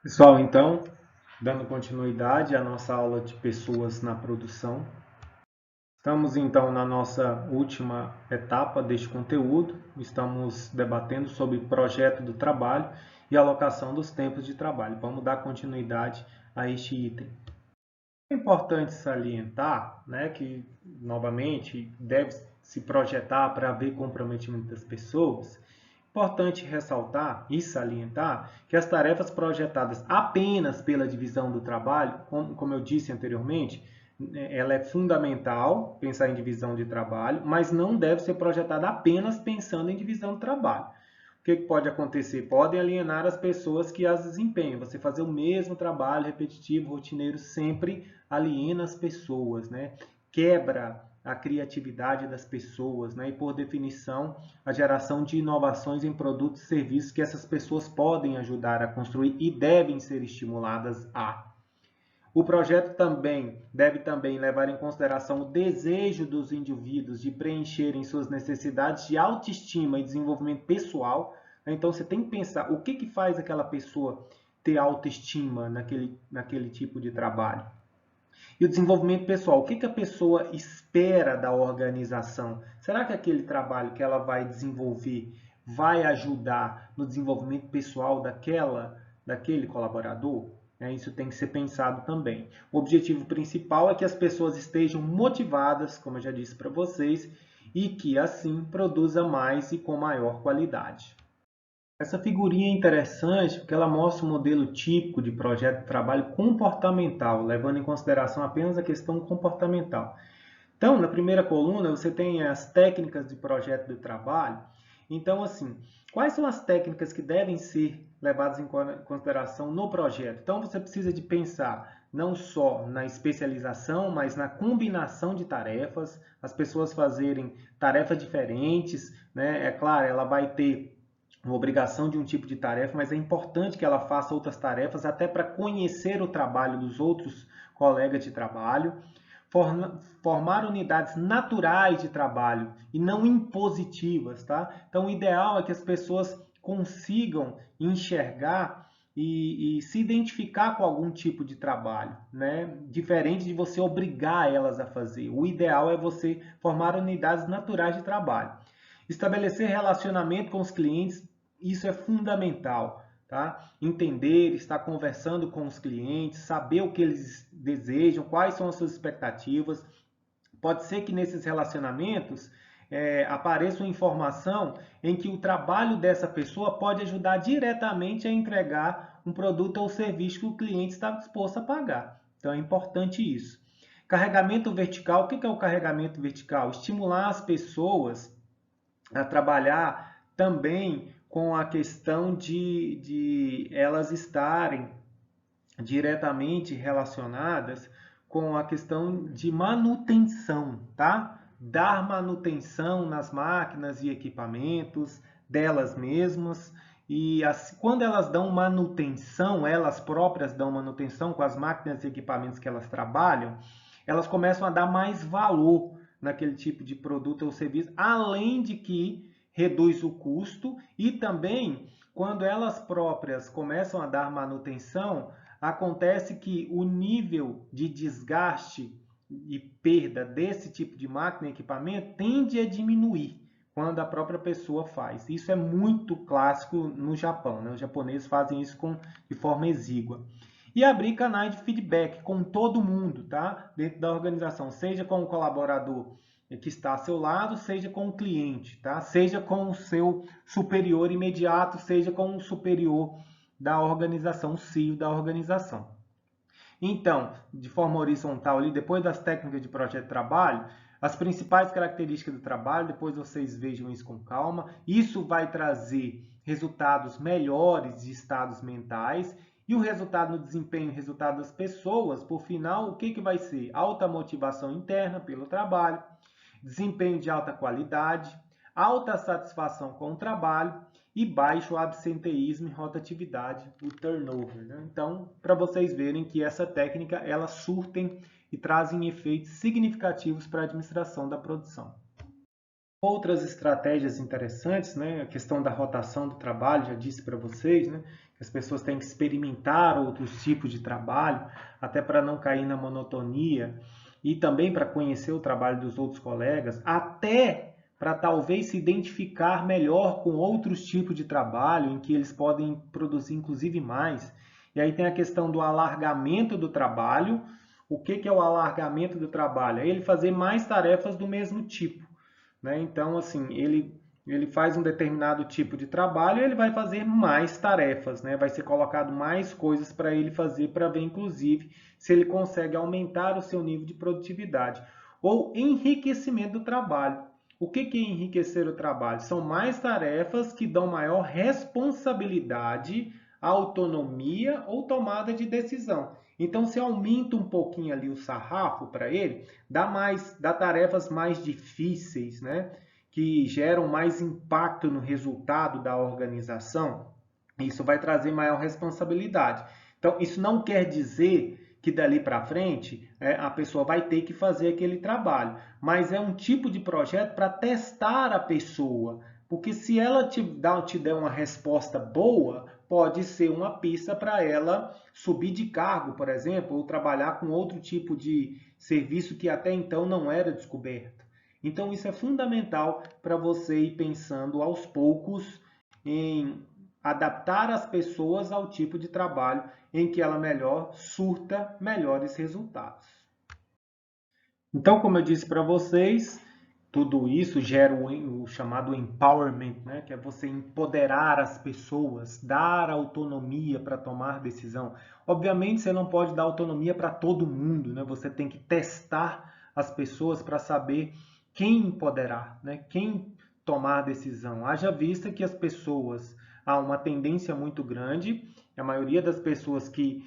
Pessoal, então, dando continuidade à nossa aula de pessoas na produção, estamos então na nossa última etapa deste conteúdo. Estamos debatendo sobre projeto do trabalho e alocação dos tempos de trabalho. Vamos dar continuidade a este item. É importante salientar, né, que, novamente, deve se projetar para haver comprometimento das pessoas. Importante ressaltar e salientar que as tarefas projetadas apenas pela divisão do trabalho, como eu disse anteriormente, ela é fundamental pensar em divisão de trabalho, mas não deve ser projetada apenas pensando em divisão de trabalho. O que pode acontecer? Podem alienar as pessoas que as desempenham. Você fazer o mesmo trabalho repetitivo, rotineiro, sempre aliena as pessoas, né? Quebra a criatividade das pessoas, né? E por definição, a geração de inovações em produtos e serviços que essas pessoas podem ajudar a construir e devem ser estimuladas a. O projeto deve levar em consideração o desejo dos indivíduos de preencherem suas necessidades de autoestima e desenvolvimento pessoal. Então você tem que pensar o que faz aquela pessoa ter autoestima naquele tipo de trabalho. E o desenvolvimento pessoal, o que a pessoa espera da organização? Será que aquele trabalho que ela vai desenvolver vai ajudar no desenvolvimento pessoal daquele colaborador? Isso tem que ser pensado também. O objetivo principal é que as pessoas estejam motivadas, como eu já disse para vocês, e que assim produza mais e com maior qualidade. Essa figurinha é interessante porque ela mostra um modelo típico de projeto de trabalho comportamental, levando em consideração apenas a questão comportamental. Então, na primeira coluna, você tem as técnicas de projeto de trabalho. Então, assim, quais são as técnicas que devem ser levadas em consideração no projeto? Então, você precisa de pensar não só na especialização, mas na combinação de tarefas, as pessoas fazerem tarefas diferentes, né? É claro, ela vai ter uma obrigação de um tipo de tarefa, mas é importante que ela faça outras tarefas até para conhecer o trabalho dos outros colegas de trabalho, formar unidades naturais de trabalho e não impositivas, tá? Então, o ideal é que as pessoas consigam enxergar e se identificar com algum tipo de trabalho, né? Diferente de você obrigar elas a fazer. O ideal é você formar unidades naturais de trabalho. Estabelecer relacionamento com os clientes, isso é fundamental. Tá? Entender, estar conversando com os clientes, saber o que eles desejam, quais são as suas expectativas. Pode ser que nesses relacionamentos apareça uma informação em que o trabalho dessa pessoa pode ajudar diretamente a entregar um produto ou serviço que o cliente está disposto a pagar. Então é importante isso. Carregamento vertical, o que é o carregamento vertical? Estimular as pessoas a trabalhar também com a questão de elas estarem diretamente relacionadas com a questão de manutenção, tá? Dar manutenção nas máquinas e equipamentos delas mesmas. E quando elas dão manutenção, elas próprias dão manutenção com as máquinas e equipamentos que elas trabalham, elas começam a dar mais valor naquele tipo de produto ou serviço, além de que reduz o custo e também quando elas próprias começam a dar manutenção, acontece que o nível de desgaste e perda desse tipo de máquina e equipamento tende a diminuir quando a própria pessoa faz. Isso é muito clássico no Japão, né? Os japoneses fazem isso de forma exígua. E abrir canais de feedback com todo mundo, tá? Dentro da organização, seja com o colaborador que está ao seu lado, seja com o cliente, tá? Seja com o seu superior imediato, seja com o superior da organização, o CEO da organização. Então, de forma horizontal, ali, depois das técnicas de projeto de trabalho, as principais características do trabalho, depois vocês vejam isso com calma. Isso vai trazer resultados melhores de estados mentais e o resultado no desempenho, o resultado das pessoas, por final, o que vai ser? Alta motivação interna pelo trabalho, desempenho de alta qualidade, alta satisfação com o trabalho e baixo absenteísmo e rotatividade, o turnover. Né? Então, para vocês verem que essa técnica, elas surtem e trazem efeitos significativos para a administração da produção. Outras estratégias interessantes, né? A questão da rotação do trabalho, já disse para vocês, né? as pessoas têm que experimentar outros tipos de trabalho, até para não cair na monotonia, e também para conhecer o trabalho dos outros colegas, até para talvez se identificar melhor com outros tipos de trabalho, em que eles podem produzir inclusive mais. E aí tem a questão do alargamento do trabalho. O que é o alargamento do trabalho? É ele fazer mais tarefas do mesmo tipo, né? Então, assim, ele faz um determinado tipo de trabalho e ele vai fazer mais tarefas, né? Vai ser colocado mais coisas para ele fazer, para ver, inclusive, se ele consegue aumentar o seu nível de produtividade. Ou enriquecimento do trabalho. O que é enriquecer o trabalho? São mais tarefas que dão maior responsabilidade, autonomia ou tomada de decisão. Então, se aumenta um pouquinho ali o sarrafo para ele, dá tarefas mais difíceis, né? Que geram mais impacto no resultado da organização. Isso vai trazer maior responsabilidade. Então, isso não quer dizer que dali para frente a pessoa vai ter que fazer aquele trabalho, mas é um tipo de projeto para testar a pessoa, porque se ela te der uma resposta boa, pode ser uma pista para ela subir de cargo, por exemplo, ou trabalhar com outro tipo de serviço que até então não era descoberto. Então isso é fundamental para você ir pensando aos poucos em adaptar as pessoas ao tipo de trabalho em que ela melhor surta melhores resultados. Então, como eu disse para vocês, tudo isso gera o chamado empowerment, né? Que é você empoderar as pessoas, dar autonomia para tomar decisão. Obviamente, você não pode dar autonomia para todo mundo, né? Você tem que testar as pessoas para saber quem empoderar, né? Quem tomar decisão. Haja vista que as pessoas há uma tendência muito grande, a maioria das pessoas que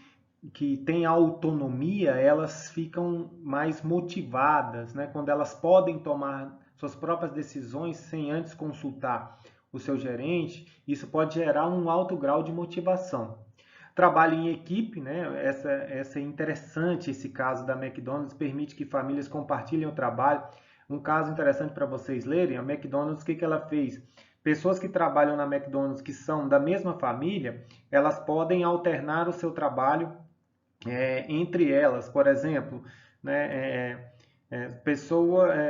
têm autonomia, elas ficam mais motivadas, né? Quando elas podem tomar suas próprias decisões sem antes consultar o seu gerente, isso pode gerar um alto grau de motivação. Trabalho em equipe, né? Essa é interessante, esse caso da McDonald's, permite que famílias compartilhem o trabalho. Um caso interessante para vocês lerem, a McDonald's, o que ela fez? Pessoas que trabalham na McDonald's, que são da mesma família, elas podem alternar o seu trabalho entre elas, por exemplo, né,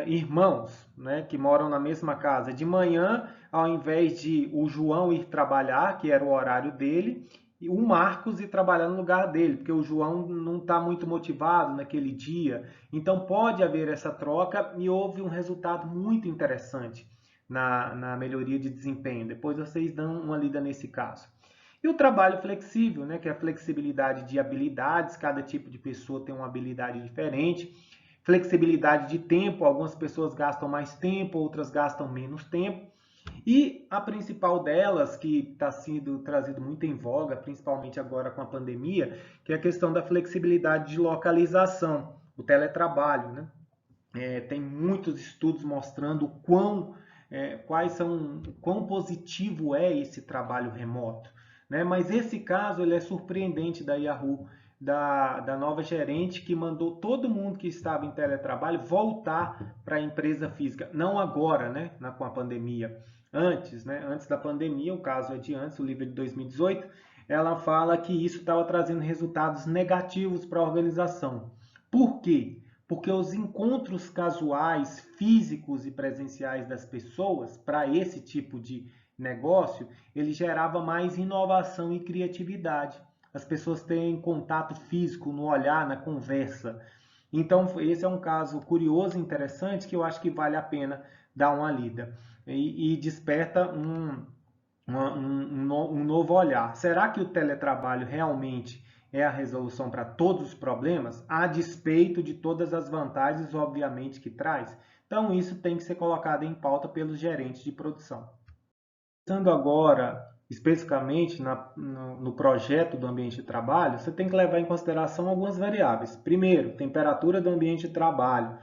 irmãos, né, que moram na mesma casa. De manhã, ao invés de o João ir trabalhar, que era o horário dele, o Marcos ir trabalhar no lugar dele, porque o João não está muito motivado naquele dia. Então pode haver essa troca e houve um resultado muito interessante na melhoria de desempenho. Depois vocês dão uma lida nesse caso. E o trabalho flexível, né, que é a flexibilidade de habilidades, cada tipo de pessoa tem uma habilidade diferente. Flexibilidade de tempo, algumas pessoas gastam mais tempo, outras gastam menos tempo. E a principal delas, que está sendo trazido muito em voga, principalmente agora com a pandemia, que é a questão da flexibilidade de localização, o teletrabalho, né? Tem muitos estudos mostrando quão positivo é esse trabalho remoto, né? Mas esse caso ele é surpreendente da Yahoo, da nova gerente que mandou todo mundo que estava em teletrabalho voltar para a empresa física. Não agora, né? Com a pandemia. Antes, né? Antes da pandemia, o caso é de antes, o livro é de 2018, ela fala que isso estava trazendo resultados negativos para a organização. Por quê? Porque os encontros casuais, físicos e presenciais das pessoas para esse tipo de negócio, ele gerava mais inovação e criatividade. As pessoas têm contato físico no olhar, na conversa. Então, esse é um caso curioso e interessante que eu acho que vale a pena dar uma lida. E desperta um novo olhar. Será que o teletrabalho realmente é a resolução para todos os problemas, a despeito de todas as vantagens, obviamente, que traz? Então, isso tem que ser colocado em pauta pelos gerentes de produção. Pensando agora especificamente no projeto do ambiente de trabalho, você tem que levar em consideração algumas variáveis. Primeiro, temperatura do ambiente de trabalho.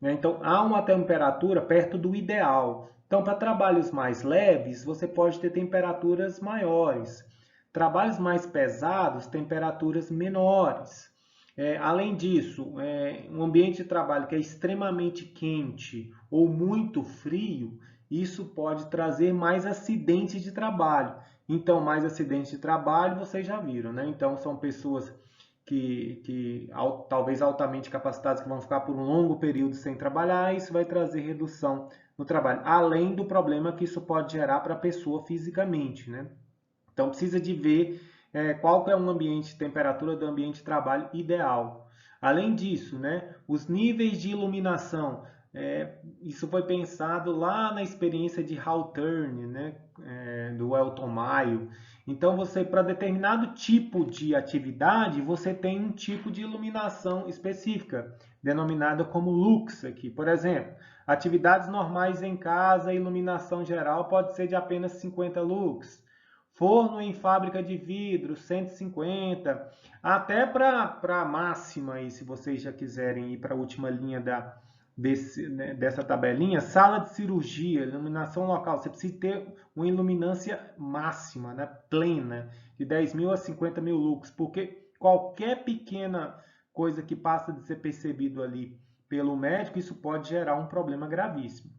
Então, há uma temperatura perto do ideal. Então, para trabalhos mais leves, você pode ter temperaturas maiores. Trabalhos mais pesados, temperaturas menores. Além disso, um ambiente de trabalho que é extremamente quente ou muito frio, isso pode trazer mais acidentes de trabalho. Então, mais acidentes de trabalho, vocês já viram, né? Então, são pessoas talvez altamente capacitadas que vão ficar por um longo período sem trabalhar, isso vai trazer redução no trabalho, além do problema que isso pode gerar para a pessoa fisicamente, né? Então, precisa de ver qual que é um ambiente, temperatura do ambiente de trabalho ideal. Além disso, né, os níveis de iluminação, isso foi pensado lá na experiência de Hawthorne, né, do Elton Maio. Então, você, para determinado tipo de atividade, você tem um tipo de iluminação específica, denominada como lux aqui. Por exemplo, atividades normais em casa, a iluminação geral pode ser de apenas 50 lux. Forno em fábrica de vidro, 150, até para a máxima, aí, se vocês já quiserem ir para a última linha dessa tabelinha, sala de cirurgia, iluminação local, você precisa ter uma iluminância máxima, né, plena, de 10 mil a 50 mil lux, porque qualquer pequena coisa que passa de ser percebido ali pelo médico, isso pode gerar um problema gravíssimo.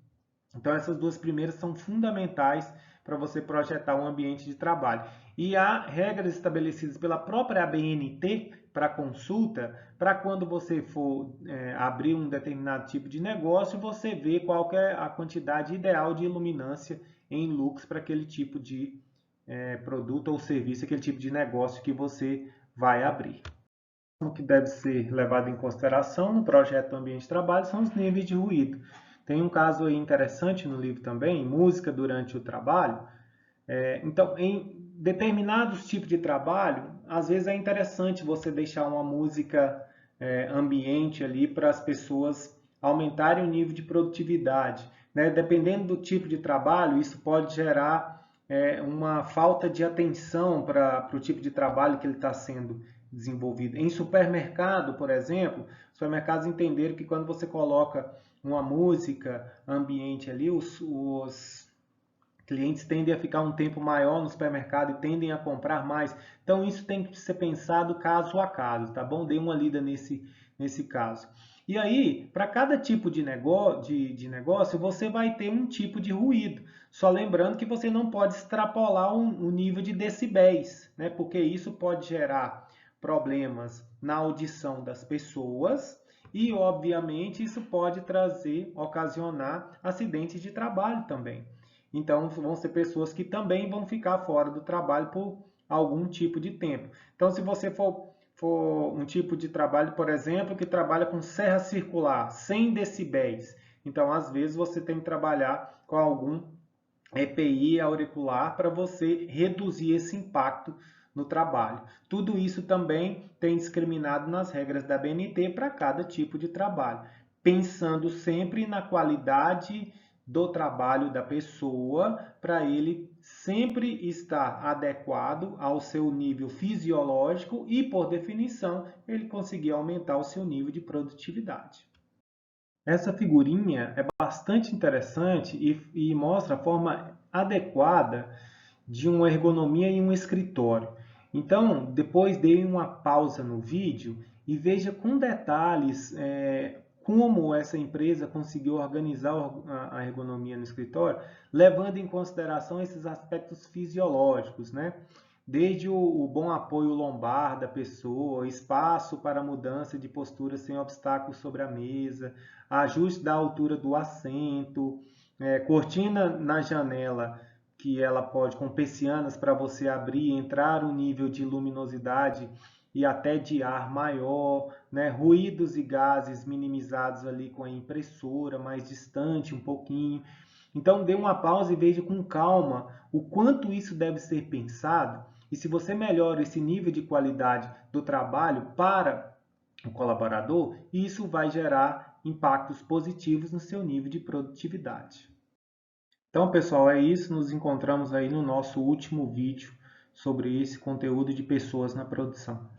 Então, essas duas primeiras são fundamentais para você projetar um ambiente de trabalho. E há regras estabelecidas pela própria ABNT para consulta, para quando você for abrir um determinado tipo de negócio, você vê qual é a quantidade ideal de iluminância em lux para aquele tipo de produto ou serviço, aquele tipo de negócio que você vai abrir. O que deve ser levado em consideração no projeto do ambiente de trabalho são os níveis de ruído. Tem um caso aí interessante no livro também, música durante o trabalho. Então, em determinados tipos de trabalho, às vezes é interessante você deixar uma música ambiente ali para as pessoas aumentarem o nível de produtividade, né? Dependendo do tipo de trabalho, isso pode gerar uma falta de atenção para o tipo de trabalho que ele está sendo desenvolvido. Em supermercado, por exemplo, supermercados entenderam que quando você coloca uma música ambiente ali, os clientes tendem a ficar um tempo maior no supermercado e tendem a comprar mais. Então, isso tem que ser pensado caso a caso, tá bom? Dê uma lida nesse caso. E aí, para cada tipo de negócio, você vai ter um tipo de ruído. Só lembrando que você não pode extrapolar o nível de decibéis, né? Porque isso pode gerar problemas na audição das pessoas e, obviamente, isso pode ocasionar acidentes de trabalho também. Então, vão ser pessoas que também vão ficar fora do trabalho por algum tipo de tempo. Então, se você for um tipo de trabalho, por exemplo, que trabalha com serra circular, 100 decibéis, então, às vezes, você tem que trabalhar com algum EPI auricular para você reduzir esse impacto no trabalho. Tudo isso também tem discriminado nas regras da BNT para cada tipo de trabalho, pensando sempre na qualidade do trabalho da pessoa, para ele sempre estar adequado ao seu nível fisiológico e, por definição, ele conseguir aumentar o seu nível de produtividade. Essa figurinha é bastante interessante e mostra a forma adequada de uma ergonomia em um escritório. Então, depois dê uma pausa no vídeo e veja com detalhes como essa empresa conseguiu organizar a ergonomia no escritório, levando em consideração esses aspectos fisiológicos, né? Desde o bom apoio lombar da pessoa, espaço para mudança de postura sem obstáculos sobre a mesa, ajuste da altura do assento, cortina na janela que ela pode, com persianas para você abrir e entrar um nível de luminosidade e até de ar maior, né? Ruídos e gases minimizados ali com a impressora, mais distante um pouquinho. Então dê uma pausa e veja com calma o quanto isso deve ser pensado e se você melhora esse nível de qualidade do trabalho para o colaborador, isso vai gerar impactos positivos no seu nível de produtividade. Então, pessoal, é isso. Nos encontramos aí no nosso último vídeo sobre esse conteúdo de pessoas na produção.